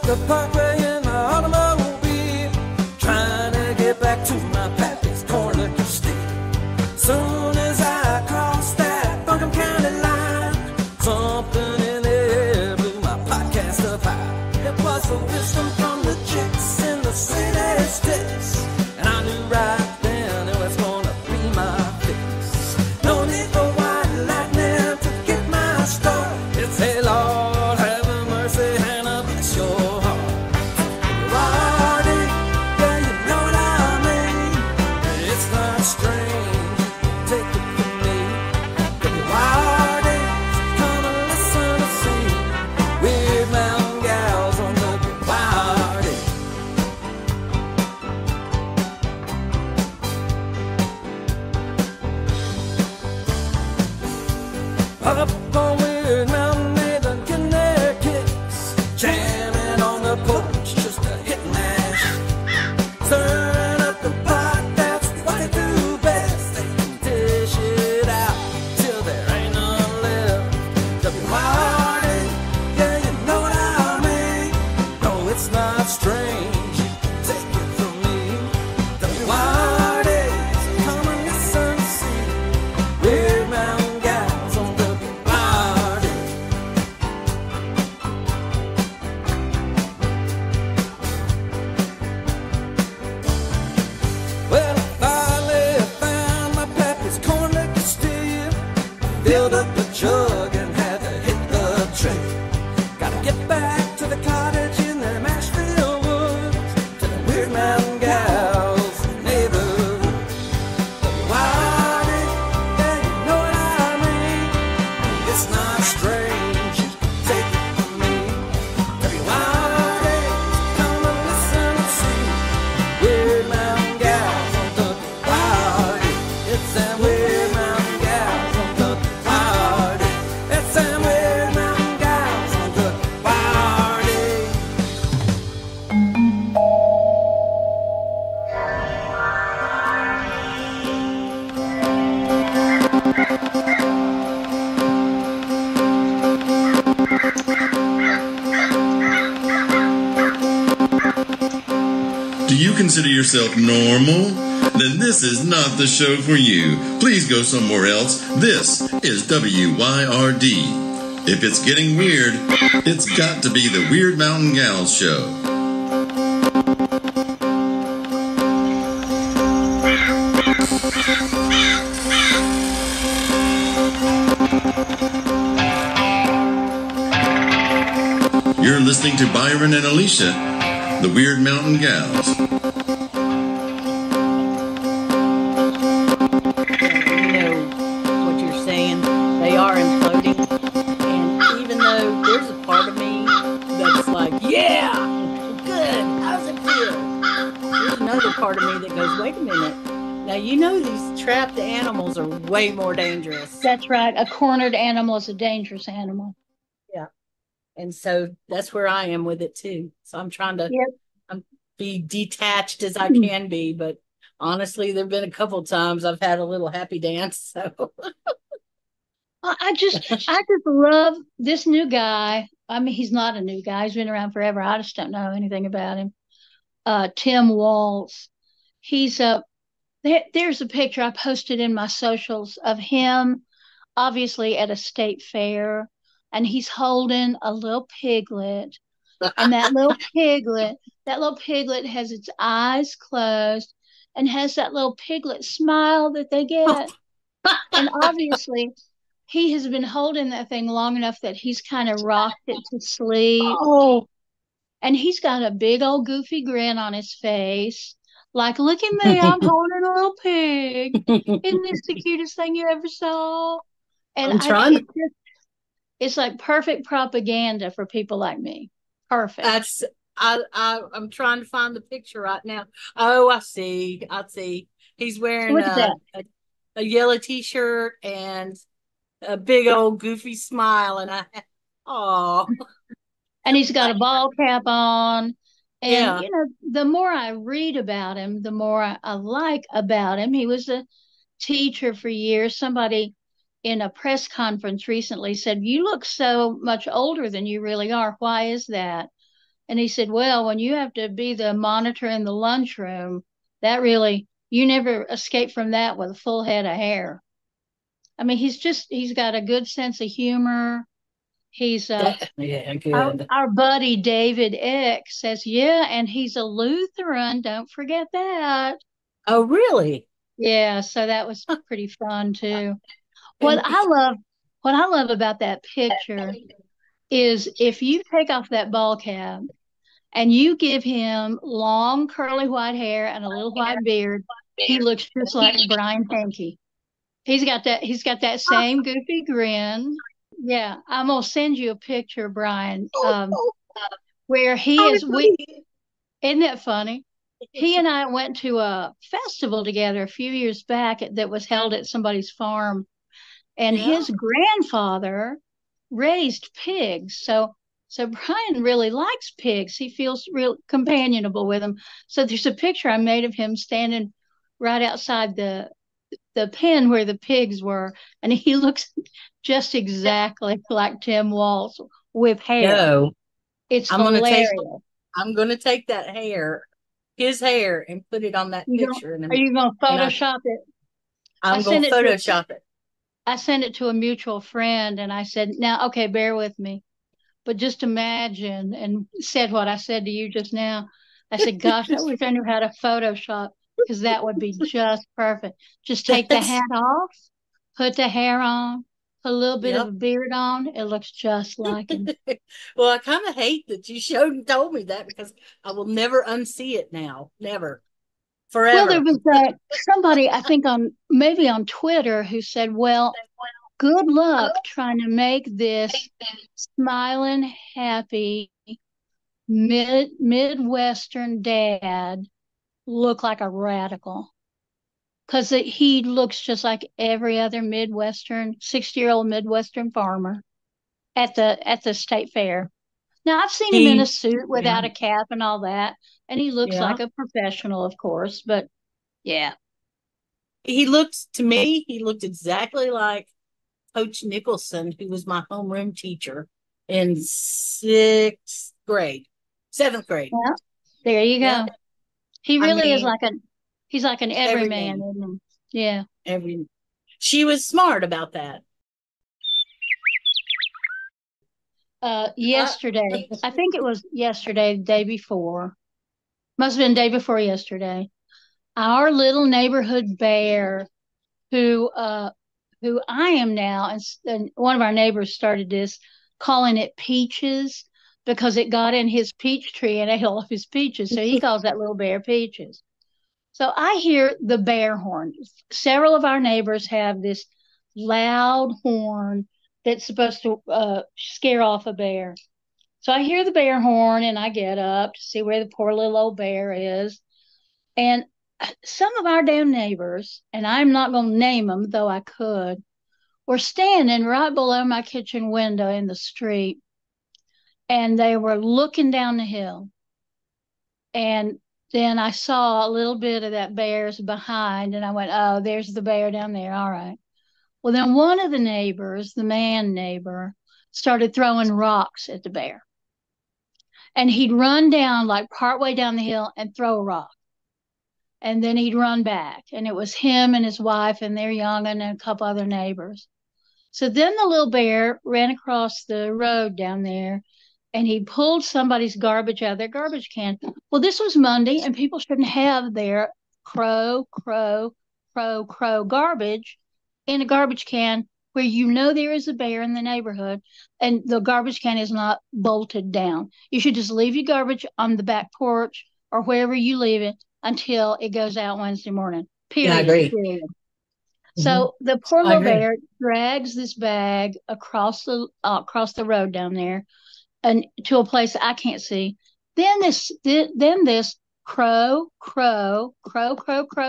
the parkway in my automobile, trying to get back to my pappy's corn liquor steal. Soon as I crossed that Buncombe County line, something in the air blew my podcast up high. It was the wisdom from the chicks in the city sticks, and I knew right then it was gonna be my fix. No need for white lightning to get my start. It's hey Lord, have mercy and bless your heart. Wardy, yeah, you know what I mean. It's not strange, take it from me. Wardy, come and listen to see weird mountain gals on the Wardy. Up on Weird Mountain, they've been getting their kicks, jamming on the porch just to hit and mash. Stirring up the pot, that's what they do best. They can dish it out till there ain't none left. W-Y-R-D, yeah, you know what I mean. No, it's not strange, take it from me. W-Y-R-D, come and listen to see weird mountain gals on the Wardy. Well, I finally found my pappy's corn liquor steal, filled up a jug and had to hit the trail. Gotta get back to the cottage in the Nashville woods, to the weird mountain gals neighborhood. Wardy, yeah, you know what I mean. It's not strange, take it from me. Wardy, come and listen and see weird mountain gals on the Wardy. It's them weird mountain gals on the Wardy. It's them weird mountain gals on the Wardy. Do you consider yourself normal? Then this is not the show for you. Please go somewhere else. This is WYRD. If it's getting weird, it's got to be the Weird Mountain Gals show. You're listening to Byron and Alicia, the Weird Mountain Gals. You know what you're saying. They are imploding. And even though there's a part of me that's like, yeah, good, how's it feel? There's another part of me that goes, wait a minute. Now, you know these trapped animals are way more dangerous. That's right. A cornered animal is a dangerous animal. Yeah. And so that's where I am with it too. So I'm trying to be detached as I can be, but honestly, there've been a couple times I've had a little happy dance. So I just love this new guy. I mean, he's not a new guy. He's been around forever. I just don't know anything about him. Tim Walz. He's there's a picture I posted in my socials of him, obviously at a state fair, and he's holding a little piglet. And that little piglet has its eyes closed and has that little piglet smile that they get. And obviously, he has been holding that thing long enough that he's kind of rocked it to sleep. oh, And he's got a big old goofy grin on his face. Like, look at me, I'm holding a little pig. Isn't this the cutest thing you ever saw? And I'm trying. It's like perfect propaganda for people like me. Perfect. I'm trying to find the picture right now. Oh, I see. He's wearing a yellow t-shirt and a big old goofy smile, and and he's got a ball cap on. And, yeah. you know, the more I read about him, the more I like about him. He was a teacher for years. Somebody in a press conference recently said, you look so much older than you really are. Why is that? And he said, well, when you have to be the monitor in the lunchroom, you never escape from that with a full head of hair. I mean, he's got a good sense of humor. He's Yeah, good. our buddy David X says, yeah, and he's a Lutheran. Don't forget that. Oh, really? Yeah, so that was pretty fun too. And What I love about that picture is if you take off that ball cap and you give him long curly white hair and a little white beard, he looks just like Brian Hankey. He's got that same goofy grin. Yeah, I'm gonna send you a picture, Brian, where he is. Isn't that funny? He and I went to a festival together a few years back that was held at somebody's farm, and his grandfather raised pigs. So Brian really likes pigs. He feels real companionable with them. So there's a picture I made of him standing right outside the pen where the pigs were, and he looks just exactly like Tim Waltz with hair. No, It's I'm hilarious. gonna take that hair, his hair, and put it on that picture. Are you gonna Photoshop it? I'm gonna Photoshop it. I sent it to a mutual friend, and I said, "Now, okay, bear with me, but just imagine," and said what I said to you just now. I said, "Gosh, I wish I knew how to Photoshop, because that would be just perfect. Just take the hat off, put the hair on, put a little bit of a beard on. It looks just like him." Well, I kind of hate that you showed and told me that, because I will never unsee it now. Never. Forever. Well, there was somebody, I think maybe on Twitter, who said, well, good luck trying to make this smiling, happy, Midwestern dad look like a radical. Because he looks just like every other 60-year-old Midwestern farmer at the state fair. Now, I've seen him in a suit without a cap and all that, and he looks like a professional, of course, but yeah. He looked exactly like Coach Nicholson, who was my homeroom teacher in 7th grade. Yeah, there you go. Yeah. He really is he's like an everyman, isn't he? Yeah. She was smart about that. Yesterday, I think it was yesterday, the day before, must have been the day before yesterday, our little neighborhood bear, who I am now, and one of our neighbors started this, calling it Peaches, because it got in his peach tree and ate all of his peaches, so he calls that little bear Peaches. So I hear the bear horn. Several of our neighbors have this loud horn that's supposed to scare off a bear. So I hear the bear horn, and I get up to see where the poor little old bear is. And some of our damn neighbors, and I'm not going to name them, though I could, were standing right below my kitchen window in the street, and they were looking down the hill. And then I saw a little bit of that bear's behind, and I went, oh, there's the bear down there. All right. Well, then one of the neighbors, the man neighbor, started throwing rocks at the bear. And he'd run down, like partway down the hill, and throw a rock. And then he'd run back. And it was him and his wife and their young'un and a couple other neighbors. So then the little bear ran across the road down there, and he pulled somebody's garbage out of their garbage can. Well, this was Monday, and people shouldn't have their crow garbage in a garbage can where you know there is a bear in the neighborhood, and the garbage can is not bolted down. You should just leave your garbage on the back porch or wherever you leave it until it goes out Wednesday morning. Period. Yeah, I agree. Period. So the poor little bear drags this bag across the road down there, and to a place I can't see. Then this crow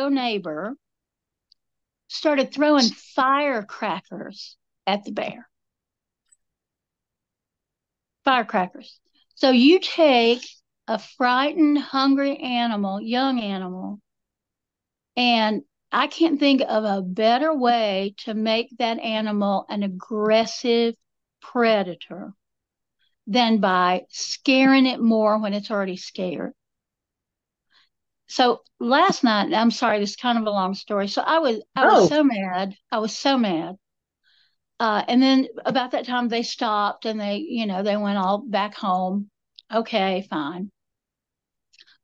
neighbor started throwing firecrackers at the bear. Firecrackers. So you take a frightened, hungry animal, young animal, and I can't think of a better way to make that animal an aggressive predator than by scaring it more when it's already scared. So last night, I'm sorry, this is kind of a long story. So I was so mad. I was so mad. And then about that time they stopped and they went all back home. Okay, fine.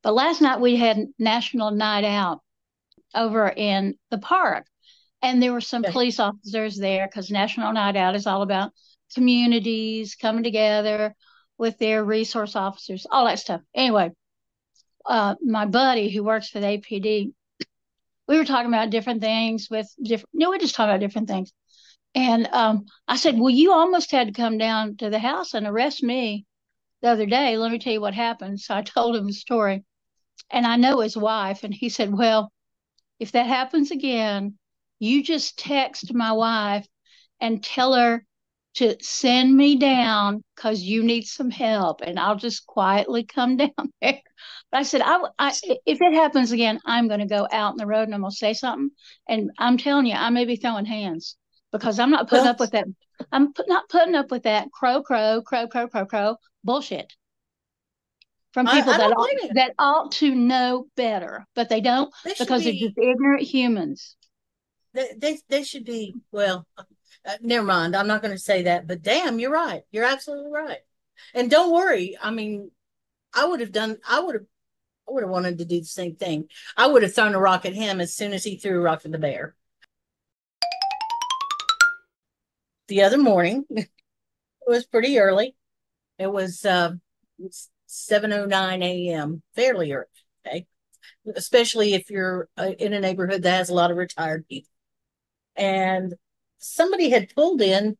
But last night we had National Night Out over in the park. And there were some police officers there because National Night Out is all about communities coming together with their resource officers, all that stuff. Anyway, my buddy who works for the APD, we were talking about different things we're just talking about different things. And I said, well, you almost had to come down to the house and arrest me the other day. Let me tell you what happened. So I told him the story. And I know his wife. And he said, well, if that happens again, you just text my wife and tell her to send me down because you need some help. And I'll just quietly come down there. But I said, if it happens again, I'm going to go out in the road and I'm going to say something. And I'm telling you, I may be throwing hands because I'm not putting up with that. I'm not putting up with that crow bullshit from people that ought to know better, but they don't because they're just ignorant humans. They should be, well, never mind. I'm not going to say that, but damn, you're right. You're absolutely right. And don't worry. I mean, I would have wanted to do the same thing. I would have thrown a rock at him as soon as he threw a rock at the bear. The other morning, it was pretty early. It was 7:09 a.m., fairly early, okay? Especially if you're in a neighborhood that has a lot of retired people. And somebody had pulled in,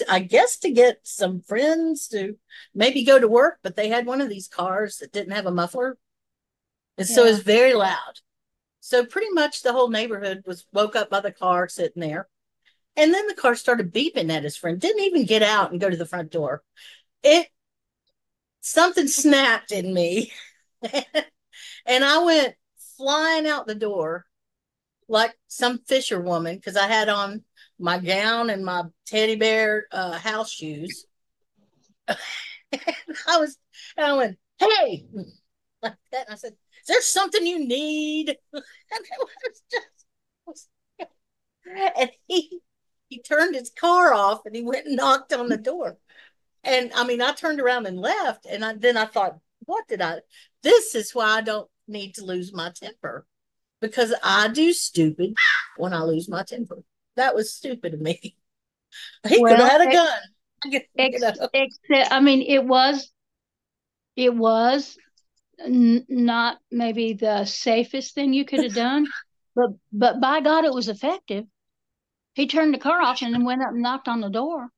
I guess, to get some friends to maybe go to work, but they had one of these cars that didn't have a muffler. And so it's very loud. So pretty much the whole neighborhood was woke up by the car sitting there. And then the car started beeping at his friend. Didn't even get out and go to the front door. Something snapped in me. And I went flying out the door like some fisherwoman because I had on my gown and my teddy bear house shoes. I went, hey, like that. And I said, is there something you need? And it was just, and he turned his car off and he went and knocked on the door. And I mean, I turned around and left. And then I thought, this is why I don't need to lose my temper, because I do stupid when I lose my temper. That was stupid of me. He could have had a gun. Except, I mean, it was not maybe the safest thing you could have done, but by God, it was effective. He turned the car off and then went up and knocked on the door.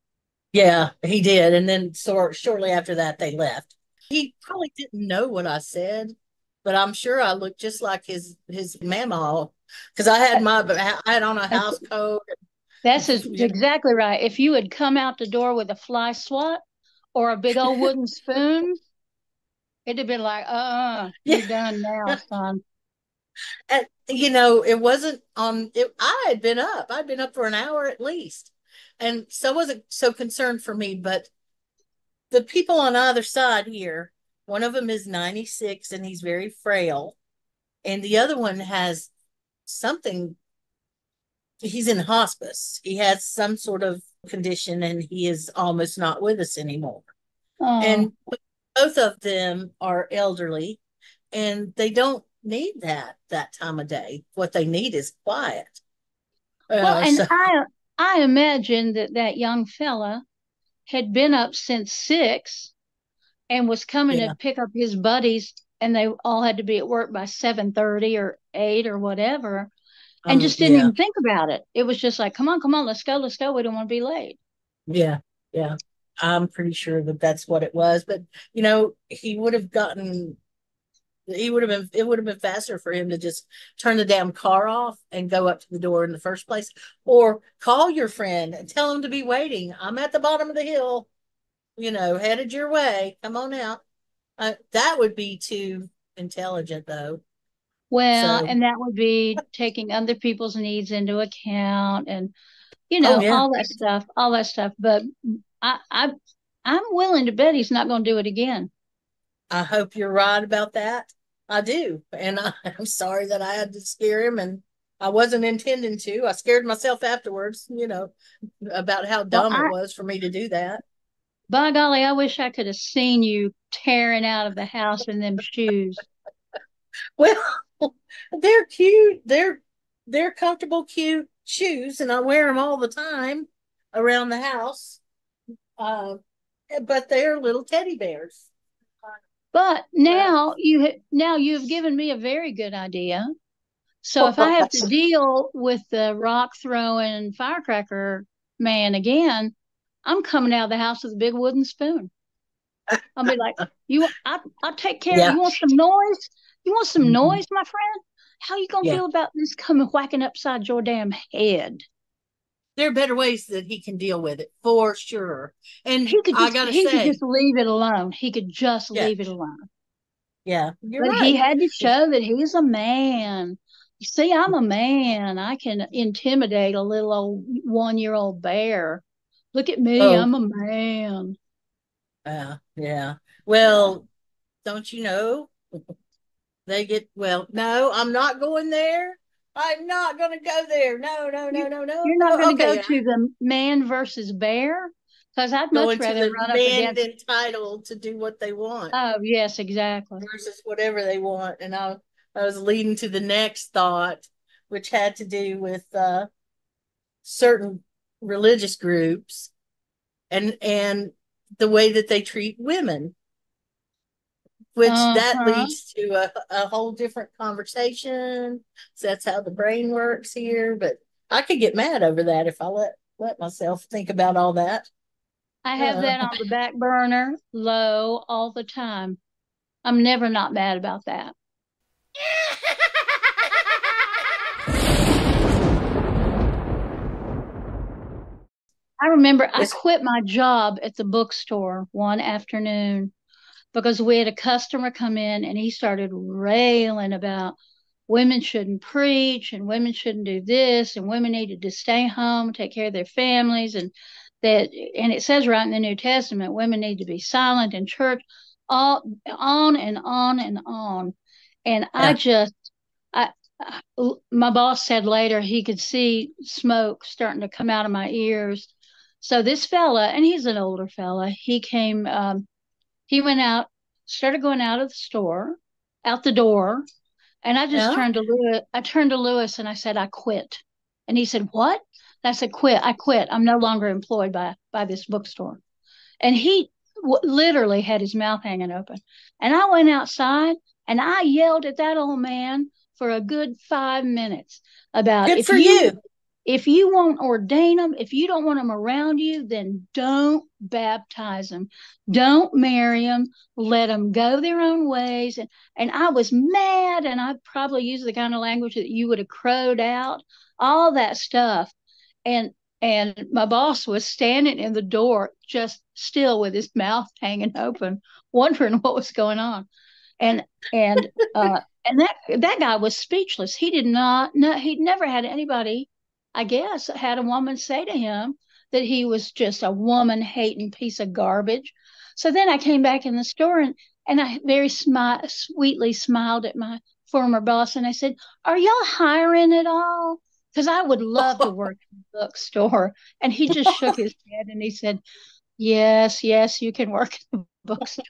Yeah, he did. And then shortly after that, they left. He probably didn't know what I said, but I'm sure I looked just like his mama, because I had on a house coat. That's exactly right. If you had come out the door with a fly swat or a big old wooden spoon, it'd have been like, you're done now, son. And, it wasn't on it. I'd been up for an hour at least. And so I wasn't so concerned for me, but the people on either side here, one of them is 96 and he's very frail. And the other one has something, he's in hospice. He has some sort of condition and he is almost not with us anymore. Oh. And both of them are elderly and they don't need that time of day. What they need is quiet. I imagine that young fella had been up since 6 and was coming to pick up his buddies, and they all had to be at work by 7:30 or 8 or whatever, and just didn't even think about it. It was just like, come on, let's go. We don't want to be late. Yeah. I'm pretty sure that's what it was. But, it would have been faster for him to just turn the damn car off and go up to the door in the first place, or call your friend and tell him to be waiting. I'm at the bottom of the hill, headed your way. Come on out. That would be too intelligent, though. Well, and that would be taking other people's needs into account and, all that stuff. But I I'm willing to bet he's not going to do it again. I hope you're right about that. I do. And I'm sorry that I had to scare him, and I wasn't intending to. I scared myself afterwards, about how dumb it was for me to do that. By golly, I wish I could have seen you tearing out of the house in them shoes. Well, they're cute. They're comfortable, cute shoes, and I wear them all the time around the house. But they're little teddy bears. But now you've given me a very good idea. So if I have to deal with the rock throwing firecracker man again, I'm coming out of the house with a big wooden spoon. I'll be like, I'll take care. Yeah. You want some noise? You want some noise, my friend? How you gonna feel about this coming whacking upside your damn head? There are better ways that he can deal with it, for sure. And he could could just leave it alone. He could just leave it alone. Yeah, but right. He had to show that he's a man. You see, I'm a man. I can intimidate a little old 1-year-old bear. Look at me, I'm a man. Yeah. Well, don't you know? They get, no, I'm not going there. I'm not going to go there. No. You're not going to go to the man versus bear? Because I'd much rather run up against man entitled to do what they want. Oh, yes, exactly. Versus whatever they want. And I was leading to the next thought, which had to do with certain religious groups and the way that they treat women. Which that leads to a whole different conversation. So that's how the brain works here. But I could get mad over that if I let myself think about all that. I have that on the back burner, low, all the time. I'm never not mad about that. I remember I quit my job at the bookstore one afternoon because we had a customer come in and he started railing about women shouldn't preach and women shouldn't do this and women needed to stay home, take care of their families, and it says right in the New Testament, women need to be silent in church, all on and on and on. And my boss said later he could see smoke starting to come out of my ears. So this fella, and he's an older fella, he came, he went out, started going out of the store, out the door, and I just turned to Lewis and I said, I quit. And he said, what? And I said, I quit. I'm no longer employed by this bookstore. And he literally had his mouth hanging open. And I went outside and I yelled at that old man for a good 5 minutes about if you won't ordain them, if you don't want them around you, then don't baptize them. Don't marry them. Let them go their own ways. And I was mad, and I probably used the kind of language that you would have crowed out, all that stuff. And my boss was standing in the door, just still with his mouth hanging open, wondering what was going on. And that guy was speechless. He did not know, he'd never had anybody, I guess, had a woman say to him that he was just a woman-hating piece of garbage. So then I came back in the store and I very sweetly smiled at my former boss and I said, are y'all hiring at all? Because I would love to work in the bookstore. And he just shook his head and he said, yes, you can work in the bookstore.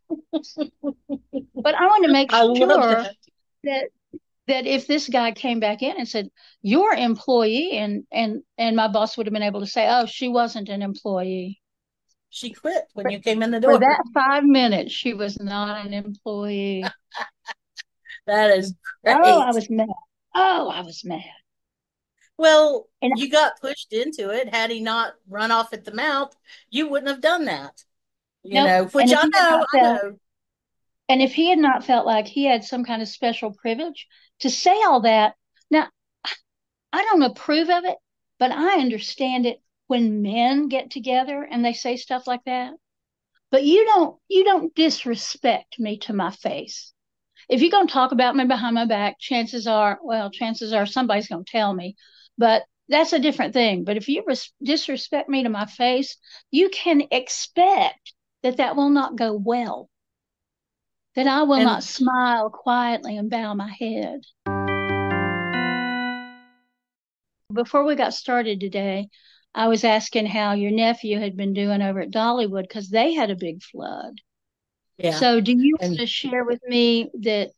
But I want to make sure that if this guy came back in and said, your employee, and my boss would have been able to say, oh, she wasn't an employee. She quit when you came in the door. For that 5 minutes, she was not an employee. That is great. Oh, I was mad. Well, you got pushed into it. Had he not run off at the mouth, you wouldn't have done that. You know, which I know. And if he had not felt like he had some kind of special privilege to say all that, now, I don't approve of it, but I understand it when men get together and they say stuff like that. But you don't disrespect me to my face. If you're going to talk about me behind my back, chances are somebody's going to tell me. But that's a different thing. But if you disrespect me to my face, you can expect that will not go well, that I will not smile quietly and bow my head. Before we got started today, I was asking how your nephew had been doing over at Dollywood because they had a big flood. Yeah. So do you want to share with me that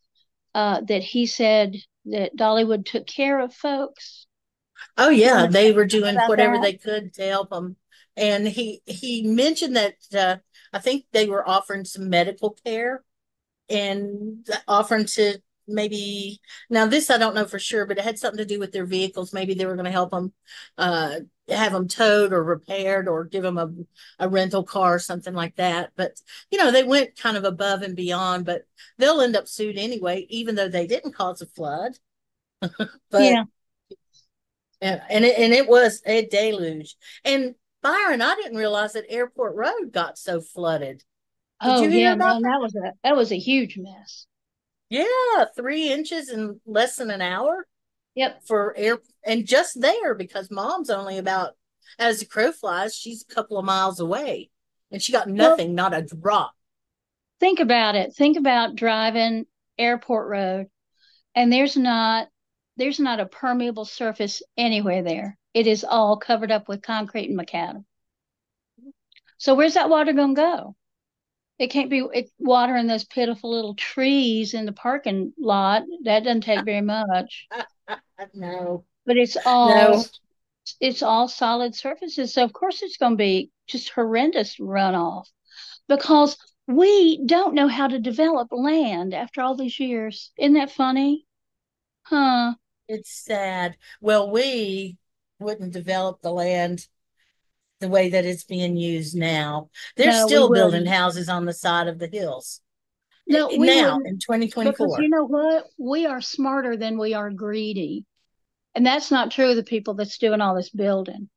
that he said that Dollywood took care of folks? Oh yeah, they were doing whatever they could to help them. And he mentioned that I think they were offering some medical care and offering to maybe, now this I don't know for sure, but it had something to do with their vehicles. Maybe they were going to help them have them towed or repaired or give them a rental car or something like that. But they went kind of above and beyond, but they'll end up sued anyway, even though they didn't cause a flood. But yeah. And it was a deluge. And Byron, I didn't realize that Airport Road got so flooded. Did you hear about that? That was a huge mess. Yeah, 3 inches in less than an hour. Yep. And just there, because Mom's only about, as the crow flies, she's a couple of miles away, and she got nothing, not a drop. Think about it. Think about driving Airport Road, and there's not a permeable surface anywhere there. It is all covered up with concrete and macadam. So where's that water going to go? It can't be watering those pitiful little trees in the parking lot. That doesn't take very much. No. But it's all solid surfaces. So of course it's going to be just horrendous runoff because we don't know how to develop land after all these years. Isn't that funny? Huh? It's sad. Well, we wouldn't develop the land the way that it's being used now. They're still building houses on the side of the hills. No, now in 2024. Because you know what? We are smarter than we are greedy. And that's not true of the people that's doing all this building.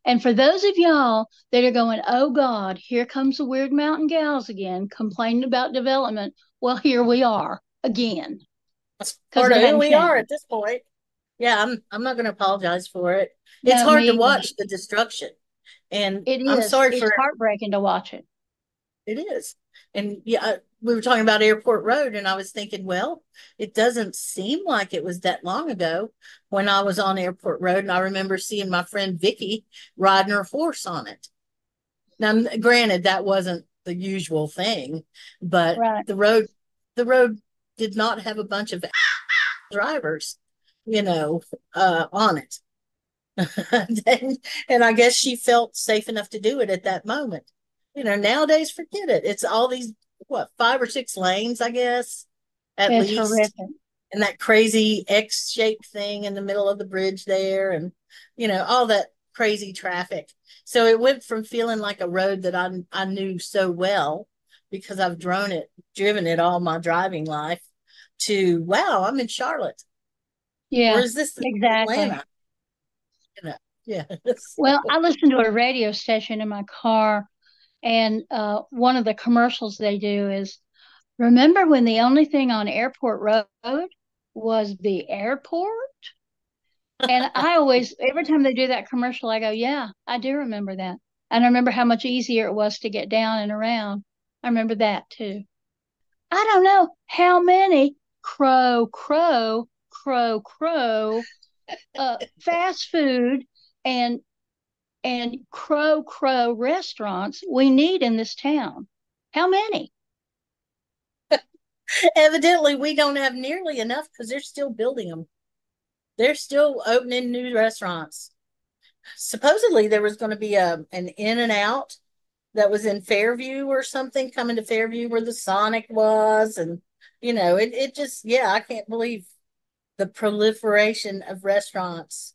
And for those of y'all that are going, oh God, here comes the Weird Mountain gals again, complaining about development. Well, here we are again. That's part of who we are at this point. Yeah, I'm not going to apologize for it. It's hard to watch the destruction. And I'm sorry it's heartbreaking to watch it. It is. And yeah, we were talking about Airport Road, and I was thinking, well, it doesn't seem like it was that long ago when I was on Airport Road, and I remember seeing my friend Vicky riding her horse on it. Now, granted, that wasn't the usual thing, but the road did not have a bunch of drivers, on it. And I guess she felt safe enough to do it at that moment. Nowadays, forget it. It's all these 5 or 6 lanes, I guess, at least. Horrific. And that crazy X-shaped thing in the middle of the bridge there, and all that crazy traffic. So it went from feeling like a road that I knew so well because I've driven it all my driving life, to wow, I'm in Charlotte. Yeah, or is this exactly. Atlanta? Yeah. Well, I listen to a radio station in my car, and one of the commercials they do is, remember when the only thing on Airport Road was the airport? And I always, every time they do that commercial, I go, yeah, I do remember that. And I remember how much easier it was to get down and around. I remember that too. I don't know how many crow, fast food and crow restaurants we need in this town. How many? Evidently, we don't have nearly enough because they're still building them. They're still opening new restaurants. Supposedly, there was going to be an In-N-Out that was in Fairview or something, coming to Fairview where the Sonic was. And, it just, I can't believe the proliferation of restaurants.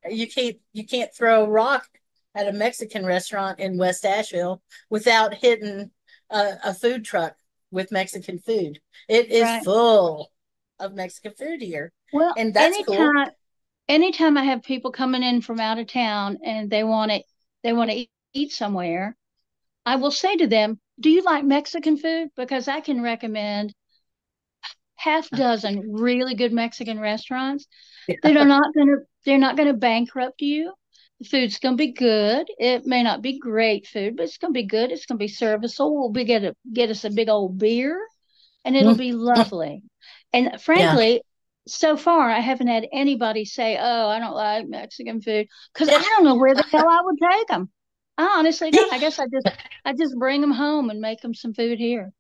You can't throw a rock at a Mexican restaurant in West Asheville without hitting a food truck with Mexican food. It is full of Mexican food here. Well, and that's anytime I have people coming in from out of town and they want to eat somewhere, I will say to them, do you like Mexican food? Because I can recommend half dozen really good Mexican restaurants. They're not going to bankrupt you. The food's going to be good. It may not be great food, but it's going to be good. It's going to be serviceable. We'll get us a big old beer, and it'll be lovely. And Yeah. frankly, so far I haven't had anybody say, "Oh, I don't like Mexican food," because I don't know where the hell I would take them. I honestly don't. I guess I just bring them home and make them some food here.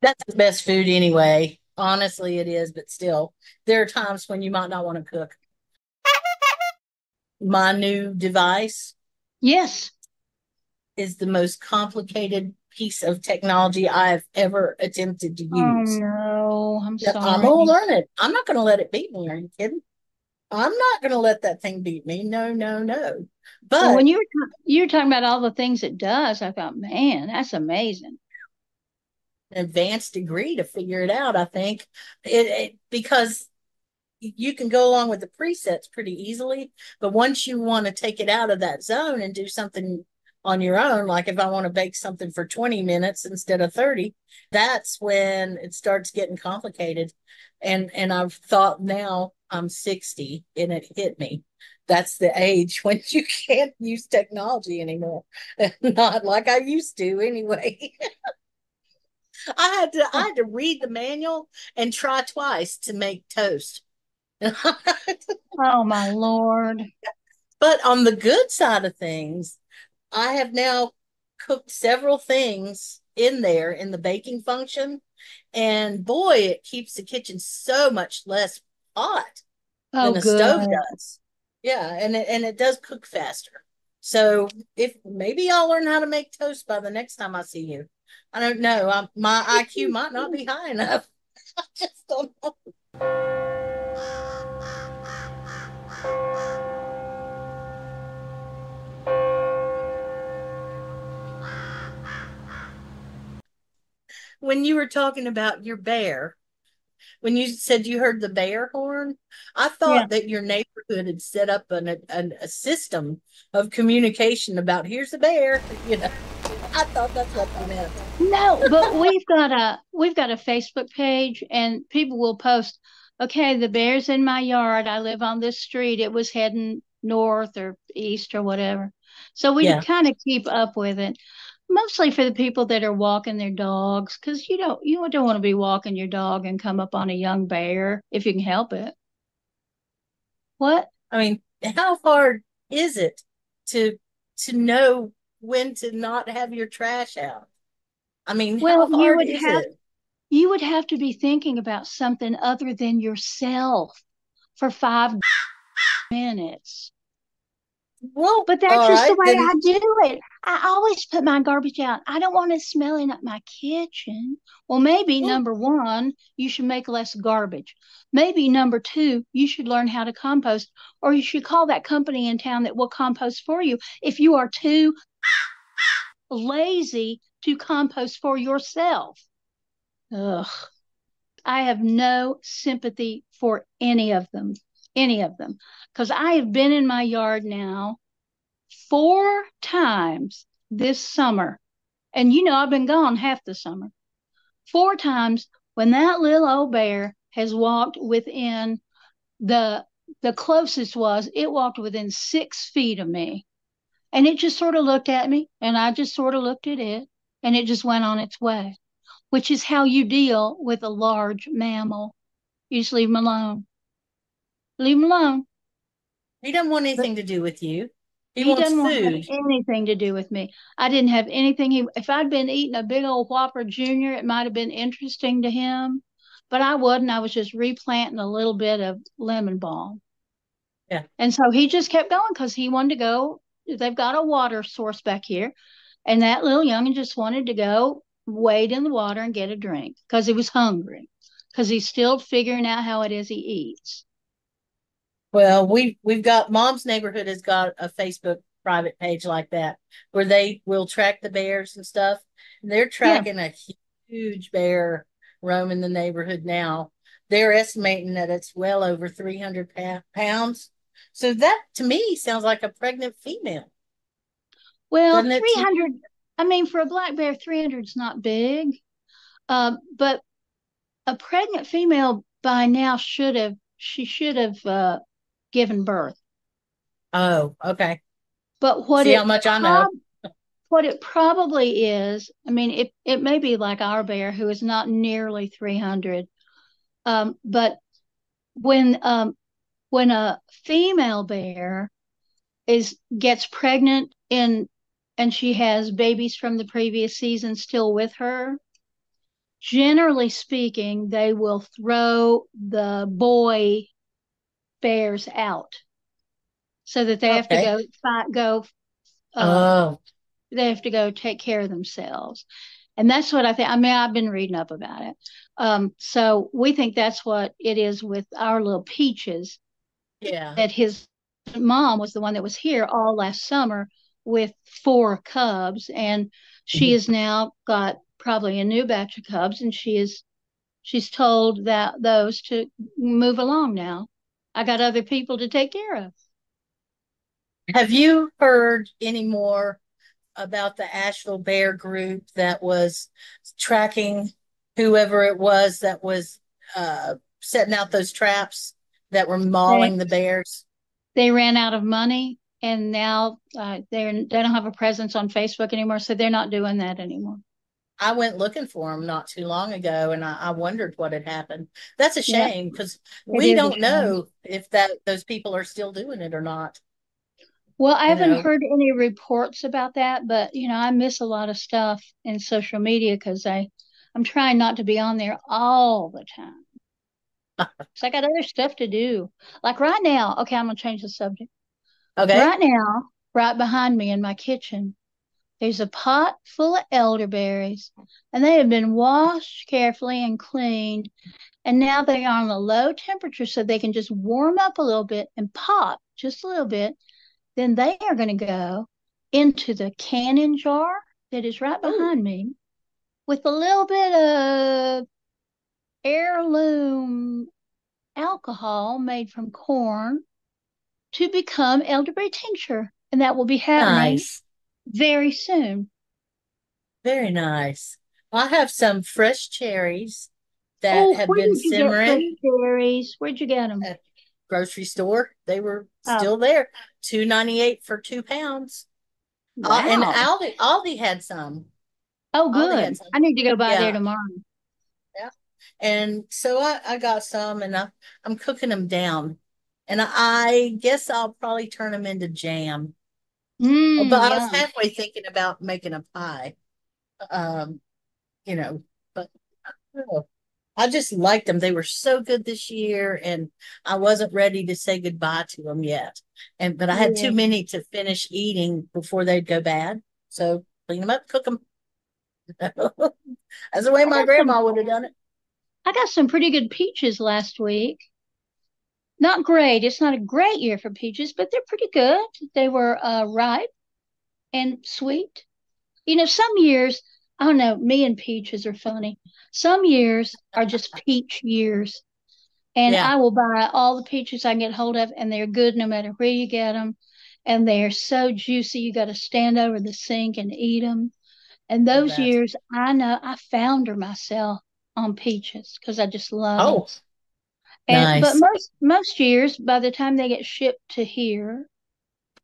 That's the best food anyway. Honestly, it is, but still, there are times when you might not want to cook. My new device Yes. is the most complicated piece of technology I've ever attempted to Oh use. no, I'm I'm sorry. gonna learn it. I'm not gonna let it beat me. Are you kidding? I'm not gonna let that thing beat me. No, no, no. Well, But when you were talking about all the things it does, I thought, man, that's amazing. an advanced degree to figure it out, I think. Because you can go along with the presets pretty easily, but once you want to take it out of that zone and do something on your own, like if I want to bake something for 20 minutes instead of 30, that's when it starts getting complicated. And I've thought, now I'm 60 and it hit me. That's the age when you can't use technology anymore. Not like I used to anyway. I had to read the manual and try twice to make toast. Oh my Lord. But on the good side of things, I have now cooked several things in there in the baking function. And boy, it keeps the kitchen so much less hot Oh than a stove good. does. Yeah, and it does cook faster. So if maybe I'll learn how to make toast by the next time I see you. I don't know. My IQ might not be high enough. I just don't know. When you were talking about your bear, when you said you heard the bear horn, I Yeah. thought that your neighborhood had set up a system of communication about here's a bear. I thought that's what you meant. No, but we've got a Facebook page and people will post, okay, the bear's in my yard. I live on this street. It was heading north or east or whatever. So we Yeah. kind of keep up with it. Mostly for the people that are walking their dogs, because you don't want to be walking your dog and come up on a young bear if you can help it. What? I mean, how hard is it to know when to not have your trash out? I mean, Well, how hard is it? you would have to be thinking about something other than yourself for 5 minutes. Well, But that's all just the right, way then. I do it. I always put my garbage out. I don't want it smelling up my kitchen. Well, maybe Well, number one, you should make less garbage. Maybe number two, you should learn how to compost, or you should call that company in town that will compost for you if you are too lazy to compost for yourself. Ugh. I have no sympathy for any of them, because I have been in my yard now 4 times this summer. And I've been gone half the summer. 4 times when that little old bear has walked within the closest was it walked within 6 feet of me. And it just sort of looked at me, and I just sort of looked at it, and it just went on its way, which is how you deal with a large mammal. You just leave them alone. Leave them alone. he doesn't want But anything to do with you. He he wants doesn't want to have food. anything to do with me. I didn't have anything. If I'd been eating a big old Whopper Junior, it might have been interesting to him, but I wasn't. I was just replanting a little bit of lemon balm. Yeah. And so he just kept going because he wanted to go. They've got a water source back here. And that little youngin just wanted to go wade in the water and get a drink because he was hungry, because he's still figuring out how it is he eats. Well, we've got Mom's neighborhood has got a Facebook private page like that where they will track the bears and stuff. And they're Yeah. tracking a huge bear roaming the neighborhood now. They're estimating that it's well over 300 pounds. So that to me sounds like a pregnant female, Well, doesn't it? 300, I mean, for a black bear, 300 is not big. But a pregnant female by now should have given birth. Oh, okay. But what See it how much I know. what it probably is, I mean, it may be like our bear, who is not nearly 300. But when a female bear gets pregnant and she has babies from the previous season still with her, generally speaking, they will throw the boy bears out so that they have to Okay. Oh, they have to go take care of themselves. And that's what I think. I mean, I've been reading up about it. So we think that's what it is with our little Peaches, yeah. that his mom was the one that was here all last summer with 4 cubs, and she has now got probably a new batch of cubs, and she's told that those to move along now. I got other people to take care of. Have you heard any more about the Asheville Bear group that was tracking whoever it was that was setting out those traps that were mauling the bears? They ran out of money, and now they don't have a presence on Facebook anymore, so they're not doing that anymore. I went looking for them not too long ago, and I wondered what had happened. That's a shame, because we don't know if those people are still doing it or not. Well, I haven't heard any reports about that, but I miss a lot of stuff in social media because I'm trying not to be on there all the time. So I got other stuff to do. Like right now, okay, I'm gonna change the subject. Okay. Right now, right behind me in my kitchen, there's a pot full of elderberries, and they have been washed carefully and cleaned, and now they are on a low temperature so they can just warm up a little bit and pop just a little bit. Then they are going to go into the canning jar that is right behind me with a little bit of heirloom alcohol made from corn to become elderberry tincture. And that will be happening very soon. Very nice. I have some fresh cherries that have been simmering. Cherries? Where'd you get them? At the grocery store. They were still there. $2.98 for 2 pounds. Wow. And Aldi had some. Oh, good. I need to go by there tomorrow. Yeah. And so I got some, and I'm cooking them down. And I guess I'll probably turn them into jam. But I was halfway thinking about making a pie. But I just liked them. They were so good this year, and I wasn't ready to say goodbye to them yet. But I had too many to finish eating before they'd go bad. So clean them up, cook them. That's the way my grandma would have done it. I got some pretty good peaches last week. Not great. It's not a great year for peaches, but they're pretty good. They were ripe and sweet. Some years, I don't know, me and peaches are funny. Some years are just peach years. And I will buy all the peaches I can get hold of, and they're good no matter where you get them. And they're so juicy, you got to stand over the sink and eat them. And those years, I know I founder myself on peaches because I just love them. And but most years, by the time they get shipped to here,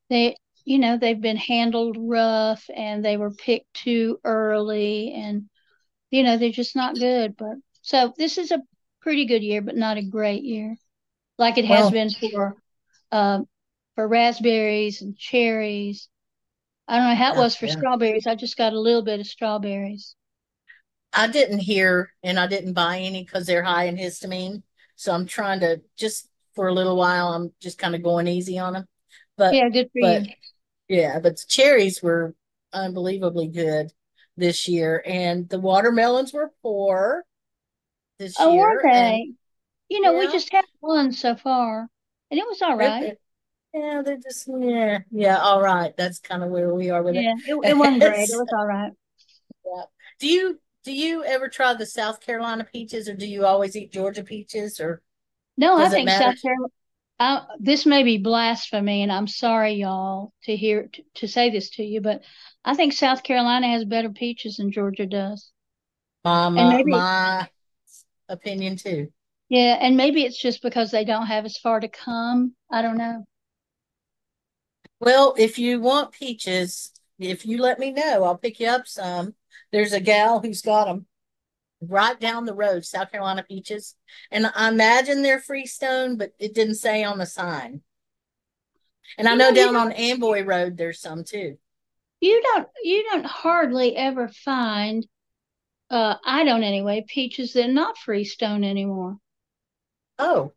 they've been handled rough, and they were picked too early, and they're just not good. But so this is a pretty good year, but not a great year, like it has been for raspberries and cherries. I don't know how it was for strawberries. I just got a little bit of strawberries. I didn't hear, and I didn't buy any because they're high in histamine. So I'm trying to just for a little while, I'm just kind of going easy on them. But yeah, good for you. Yeah, but the cherries were unbelievably good this year, and the watermelons were poor this year. Were they? We just had one so far, and it was all right. They're just all right. That's kind of where we are with it. It wasn't great. It was all right. Yeah. Do you ever try the South Carolina peaches, or do you always eat Georgia peaches? Or no, I think South Carolina. This may be blasphemy, and I'm sorry, y'all, to say this to you, but I think South Carolina has better peaches than Georgia does. My opinion too. Yeah, and maybe it's just because they don't have as far to come. I don't know. Well, if you want peaches, if you let me know, I'll pick you up some. There's a gal who's got them right down the road, South Carolina peaches. And I imagine they're freestone, but it didn't say on the sign. And I You know know, down on Amboy Road there's some too. you don't hardly ever find, I don't anyway, peaches that are not freestone anymore. Oh,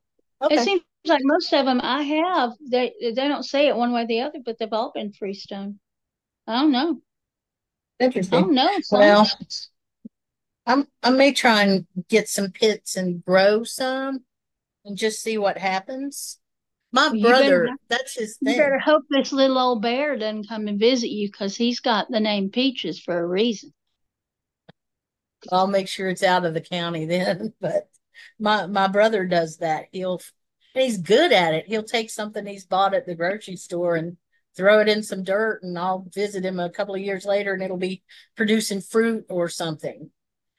It okay. seems like most of them I have, they don't say it one way or the other, but they've all been freestone. I don't know. I Interesting. don't know some. Well, I may try and get some pits and grow some and just see what happens. My Well, brother, that's his you better thing. hope this little old bear doesn't come and visit you because he's got the name Peaches for a reason. I'll make sure it's out of the county then. But my brother does that. He's good at it. He'll take something he's bought at the grocery store and throw it in some dirt, and I'll visit him a couple of years later, and it'll be producing fruit or something.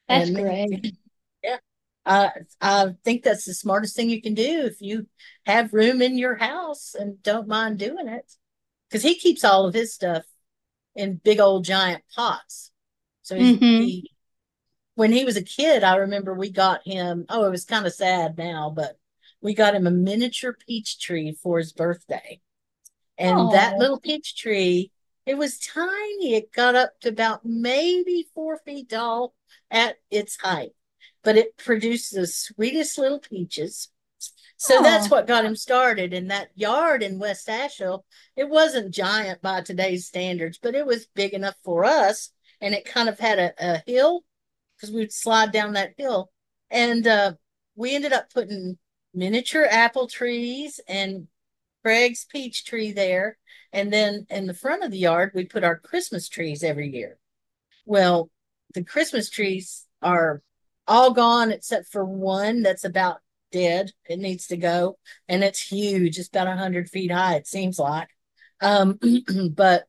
That's And great. yeah, I think that's the smartest thing you can do if you have room in your house and don't mind doing it. Because he keeps all of his stuff in big old giant pots. So Mm-hmm. he when he was a kid, I remember we got him, oh, it was kind of sad now, but we got him a miniature peach tree for his birthday. And that Oh, little peach tree, it was tiny. It got up to about maybe 4 feet tall at its height, but it produced the sweetest little peaches. So that's oh, what got him started in that yard in West Asheville. It wasn't giant by today's standards, but it was big enough for us. And it kind of had a hill because we would slide down that hill. And we ended up putting miniature apple trees and Craig's peach tree there. And then in the front of the yard, we put our Christmas trees every year. Well, the Christmas trees are all gone except for one that's about dead. It needs to go. And it's huge. It's about 100 feet high, it seems like. Um, but,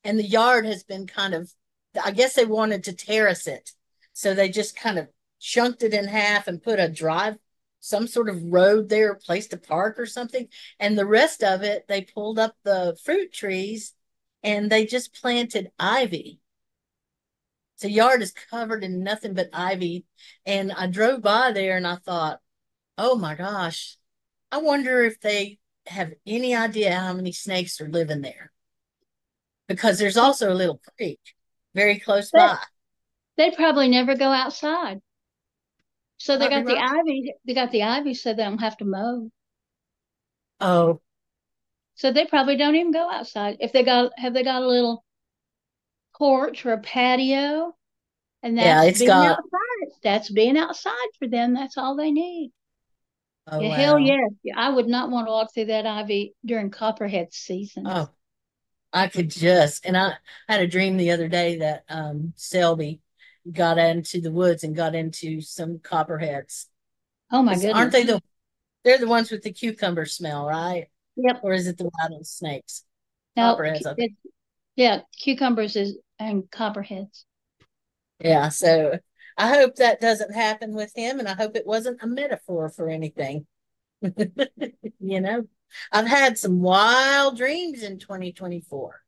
and the yard has been kind of, I guess they wanted to terrace it. So they just kind of chunked it in half and put a drive, some sort of road there, place to park or something. And the rest of it, they pulled up the fruit trees and they just planted ivy. The yard is covered in nothing but ivy. And I drove by there and I thought, oh my gosh, I wonder if they have any idea how many snakes are living there. Because there's well, also a little creek very close they, by. they probably never go outside. So they Might be got the right. ivy. They got the ivy so they don't have to mow. Oh, So they probably don't even go outside. If they got, have they got a little porch or a patio? And yeah, that's it's being got, outside. That's being outside for them. That's all they need. oh, Yeah, hell wow. yes. Yeah, I would not want to walk through that ivy during copperhead season. Oh, I could just, and I had a dream the other day that Selby got into the woods and got into some copperheads. Oh my Because aren't goodness. they they're the ones with the cucumber smell, right? Yep. Or is it the rattlesnakes? No, Copperheads, okay. yeah, cucumbers is and copperheads. Yeah, so I hope that doesn't happen with him, and I hope it wasn't a metaphor for anything. You know, I've had some wild dreams in 2024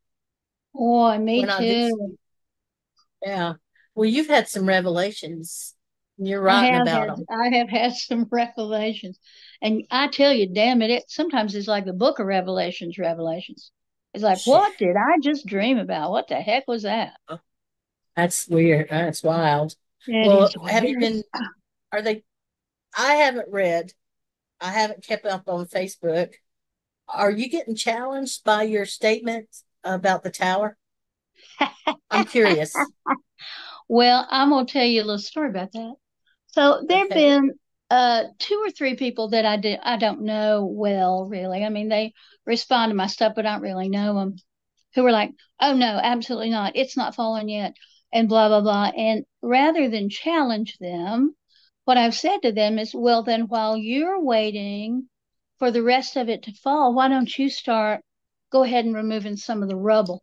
Boy, me when I do. too. Yeah. Well, you've had some revelations. You're writing about them. I have had some revelations. And I tell you, damn it, sometimes it's like the book of revelations. It's like, what did I just dream about? What the heck was that? That's weird. That's wild. It Well, is have you weird. been, are they, I haven't read, I haven't kept up on Facebook. Are you getting challenged by your statement about the tower? I'm curious. Well, I'm gonna tell you a little story about that. So there've Okay. been two or three people that I don't know well, really. I mean, they respond to my stuff, but I don't really know them. Who were like, "Oh no, absolutely not. It's not fallen yet," and blah blah blah. And rather than challenge them, what I've said to them is, "Well, then while you're waiting for the rest of it to fall, why don't you go ahead and removing some of the rubble?"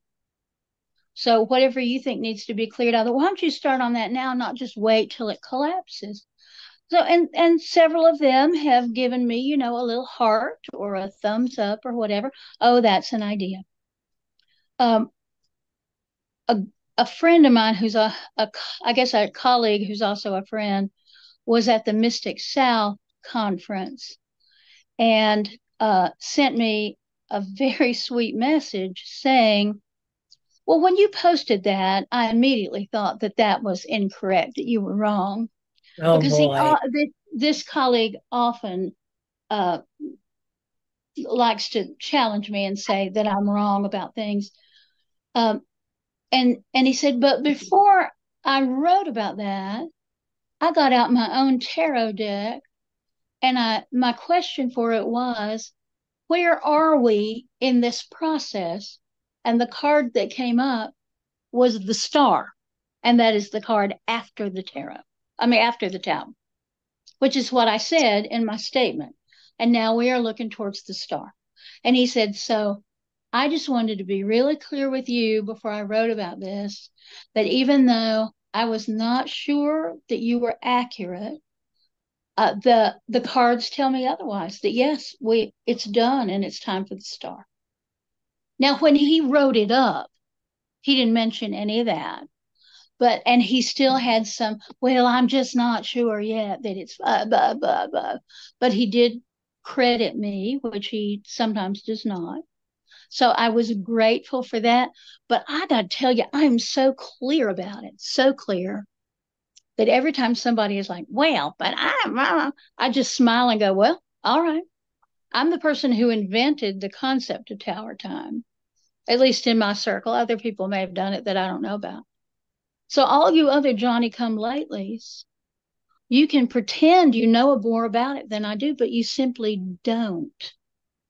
So whatever you think needs to be cleared out, why don't you start on that now, not just wait till it collapses? So, and several of them have given me, a little heart or a thumbs up or whatever. Oh, that's an idea. Um, a, a friend of mine who's I guess a colleague who's also a friend was at the Mystic South conference and sent me a very sweet message saying, well, when you posted that, I immediately thought that that was incorrect, that you were wrong. Oh Because boy. this colleague often uh, likes to challenge me and say that I'm wrong about things. Um, and he said, but before I wrote about that, I got out my own tarot deck, and my question for it was, where are we in this process? And the card that came up was the star, and that is the card after the tarot. I mean, after the tower, which is what I said in my statement. And now we are looking towards the star. And he said, so I just wanted to be really clear with you before I wrote about this, that even though I was not sure that you were accurate, the cards tell me otherwise, that yes, it's done and it's time for the star. Now, when he wrote it up, he didn't mention any of that. And he still had some, well, I'm just not sure yet that it's blah, blah, blah, blah. But he did credit me, which he sometimes does not. So I was grateful for that. But I got to tell you, I'm so clear about it, so clear that every time somebody is like, well, but I just smile and go, well, all right. I'm the person who invented the concept of tower time, at least in my circle. Other people may have done it that I don't know about. So all you other Johnny come latelys, you can pretend you know more about it than I do, but you simply don't.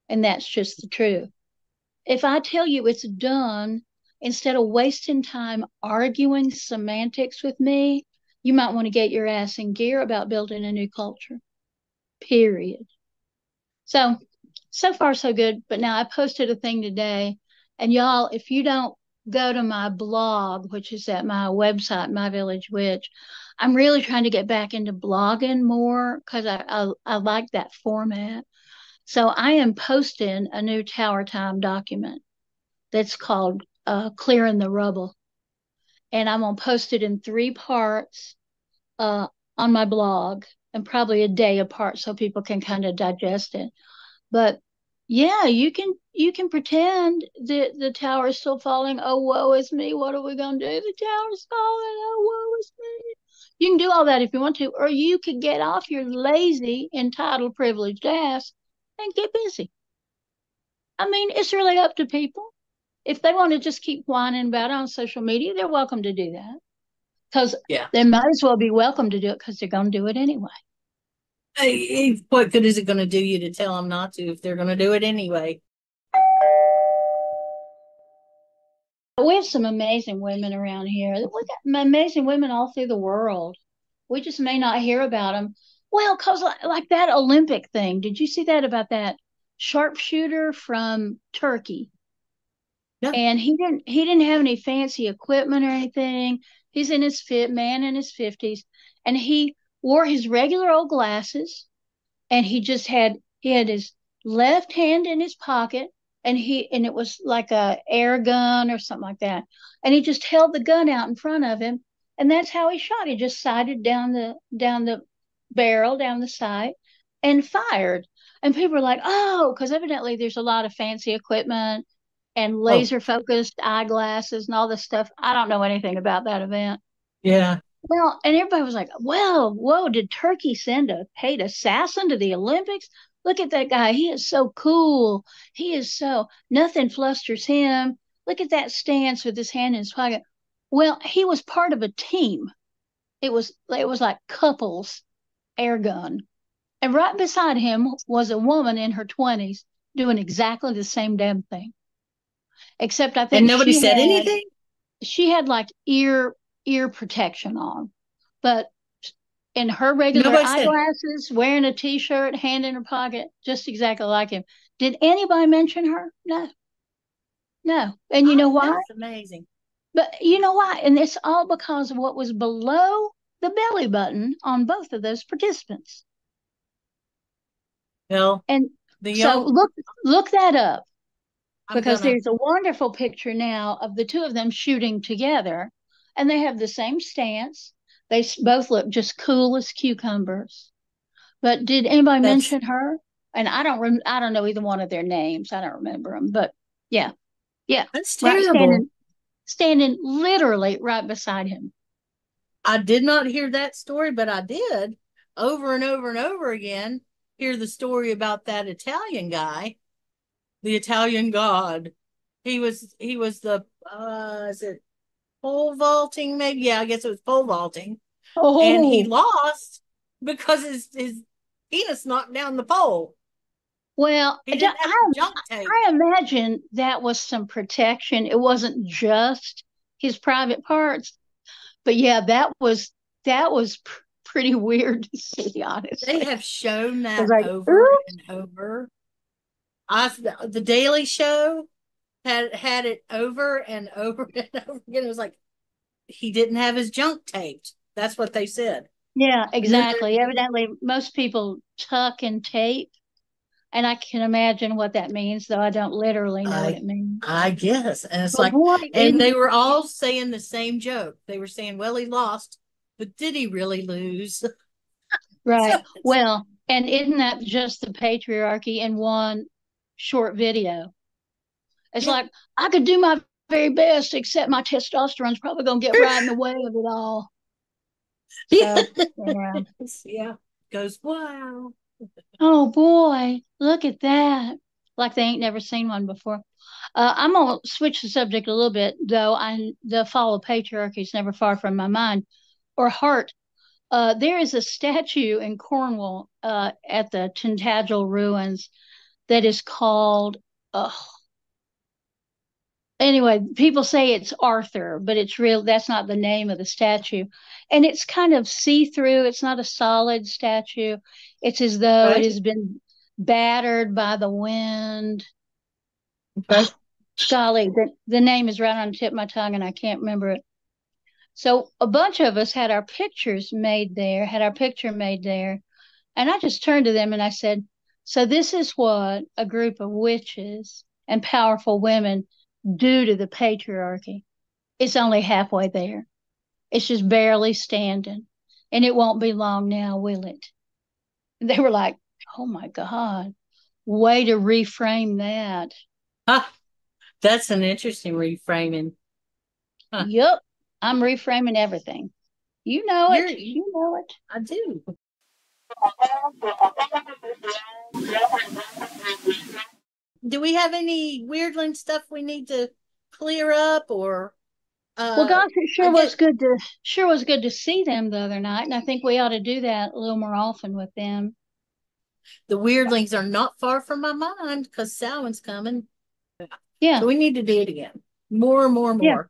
And that's just the truth. If I tell you it's done, instead of wasting time arguing semantics with me, you might want to get your ass in gear about building a new culture. Period. So far so good. But now I posted a thing today, and y'all, if you don't go to my blog, which is at my website, My Village Witch, I'm really trying to get back into blogging more because I like that format. So I am posting a new Tower Time document that's called Clearing the Rubble. And I'm going to post it in 3 parts on my blog, and probably a day apart so people can kind of digest it. But yeah, you can pretend that the tower is still falling. Oh, woe is me. What are we going to do? The tower's falling. Oh, woe is me. You can do all that if you want to, or you could get off your lazy, entitled, privileged ass and get busy. I mean, it's really up to people. If they want to just keep whining about it on social media, they're welcome to do that. Because they might as well be welcome to do it because they're going to do it anyway. What good is it going to do you to tell them not to if they're going to do it anyway? We have some amazing women around here. We got amazing women all through the world. We just may not hear about them. Well, because like that Olympic thing. Did you see that about that sharpshooter from Turkey? Yeah. And he didn't have any fancy equipment or anything. He's in his man in his 50s, and he wore his regular old glasses, and he had his left hand in his pocket, and it was like a air gun or something like that, and he just held the gun out in front of him, and that's how he shot. He just sighted down the barrel, down the sight, and fired. And people were like, oh, because evidently there's a lot of fancy equipment and laser focused eyeglasses and all this stuff. I don't know anything about that event. Yeah. Well, and everybody was like, well, whoa, did Turkey send a paid assassin to the Olympics? Look at that guy. He is so cool. Nothing flusters him. Look at that stance with his hand in his pocket. Well, he was part of a team. It was like couples air gun. And right beside him was a woman in her 20s doing exactly the same damn thing. Except I think and nobody said anything. She had like ear protection on, but in her regular eyeglasses, wearing a t-shirt, hand in her pocket, just exactly like him. Did anybody mention her? No. And you know why? That's amazing. But you know why? And it's all because of what was below the belly button on both of those participants. Well, And so look that up, because there's a wonderful picture now of the two of them shooting together, and they have the same stance. They both look just cool as cucumbers. But did anybody mention her? And I don't know either one of their names. I don't remember them. But yeah, that's terrible. Right, standing literally right beside him. I did not hear that story, but I did over and over and over again hear the story about that Italian guy, the Italian god. He was the is it pole vaulting? Maybe, yeah, I guess it was pole vaulting. Oh. And he lost because his penis knocked down the pole. Well, I imagine that was some protection. It wasn't just his private parts, but yeah, that was pretty weird to see, honestly. They have shown that over and over. The Daily Show had it over and over and over again. It was like he didn't have his junk taped. That's what they said. Yeah, exactly. Evidently, most people tuck and tape, and I can imagine what that means, though I don't literally know what it means. I guess, and it's and they were all saying the same joke. They were saying, "Well, he lost, but did he really lose?" Right. Well, and isn't that just the patriarchy in one short video? It's like, I could do my very best, except my testosterone's probably going to get right in the way of it all. So, yeah. Goes, wow. Oh, boy. Look at that. Like they ain't never seen one before. I'm going to switch the subject a little bit, though. The fall of patriarchy is never far from my mind or heart. There is a statue in Cornwall at the Tintagel ruins that is called, anyway, people say it's Arthur, but that's not the name of the statue. And it's kind of see-through. It's not a solid statue. It's as though it has been battered by the wind. Okay. Golly, the name is right on the tip of my tongue and I can't remember it. So a bunch of us had our picture made there. And I just turned to them and I said, so this is what a group of witches and powerful women do to the patriarchy. It's only halfway there. It's just barely standing. And it won't be long now, will it? And they were like, oh my God, way to reframe that. That's an interesting reframing. Yep. I'm reframing everything. You know it. You know it. I do. Do we have any weirdling stuff we need to clear up, or? Well, gosh, it sure was good to see them the other night, and I think we ought to do that a little more often with them. The weirdlings are not far from my mind because Samhain's coming. Yeah. So we need to do it again. More. Yeah.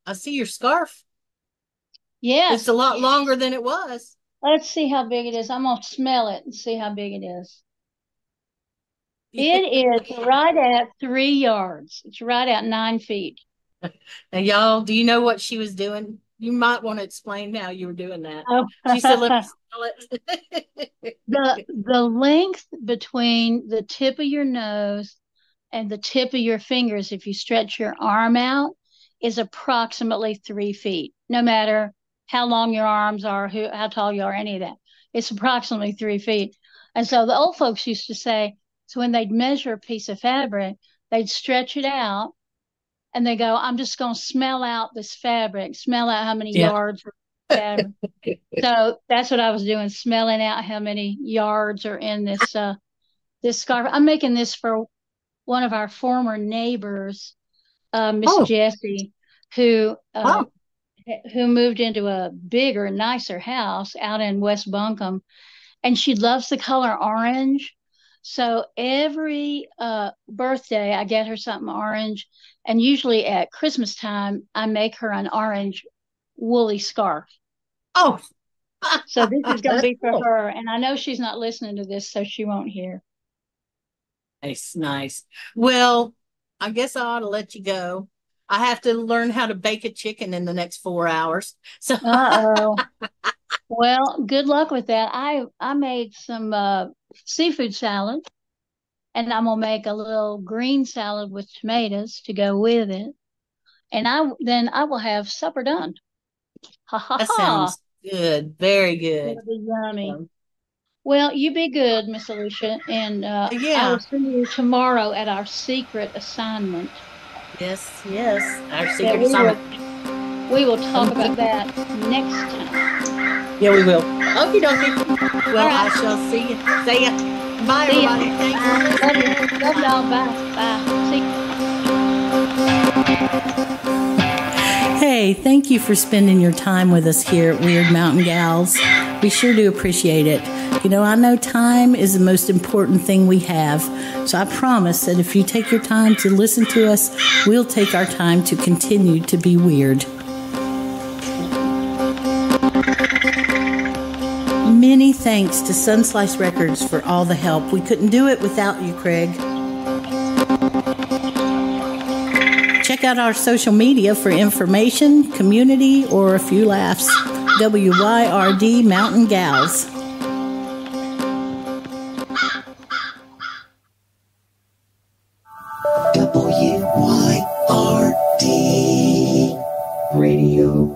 I see your scarf. Yeah. It's a lot longer than it was. Let's see how big it is. I'm going to smell it and see how big it is. It is right at 3 yards. It's right at 9 feet. Now, y'all, do you know what she was doing? You might want to explain how you were doing that. Oh. She said, let me smell it. The length between the tip of your nose and the tip of your fingers, if you stretch your arm out, is approximately 3 feet. No matter how long your arms are, how tall you are, any of that. It's approximately 3 feet. And so the old folks used to say, so when they'd measure a piece of fabric, they'd stretch it out and they go, I'm just going to smell out this fabric, smell out how many yards of fabric. So that's what I was doing, smelling out how many yards are in this this scarf. I'm making this for one of our former neighbors, Miss Jessie, who moved into a bigger, nicer house out in West Buncombe, and she loves the color orange. So every birthday, I get her something orange, and usually at Christmas time, I make her an orange woolly scarf. Oh, so this is going to be for her, and I know she's not listening to this, so she won't hear. Nice. Well, I guess I ought to let you go. I have to learn how to bake a chicken in the next 4 hours. So Uh-oh. Well, good luck with that. I made some seafood salad, and I'm gonna make a little green salad with tomatoes to go with it. And I will have supper done. Ha ha that ha. sounds good. Very good. It'll be yummy. Um, Well, you be good, Miss Alicia, and I yeah. will see you tomorrow at our secret assignment. Yes, yes. Our Yeah, secret assignment. we will talk about that next time. Yeah, we will. Okie dokie. Well, All right. I shall see you. See ya. Bye, See ya. everybody. Thanks for Love listening. you. Love y'all. Bye. Bye. See you. Hey, thank you for spending your time with us here at Weird Mountain Gals. We sure do appreciate it. You know, I know time is the most important thing we have, so I promise that if you take your time to listen to us, we'll take our time to continue to be weird. Many thanks to Sunslice Records for all the help. We couldn't do it without you, Craig. Check out our social media for information, community, or a few laughs. WYRD Mountain Gals. WYRD Radio.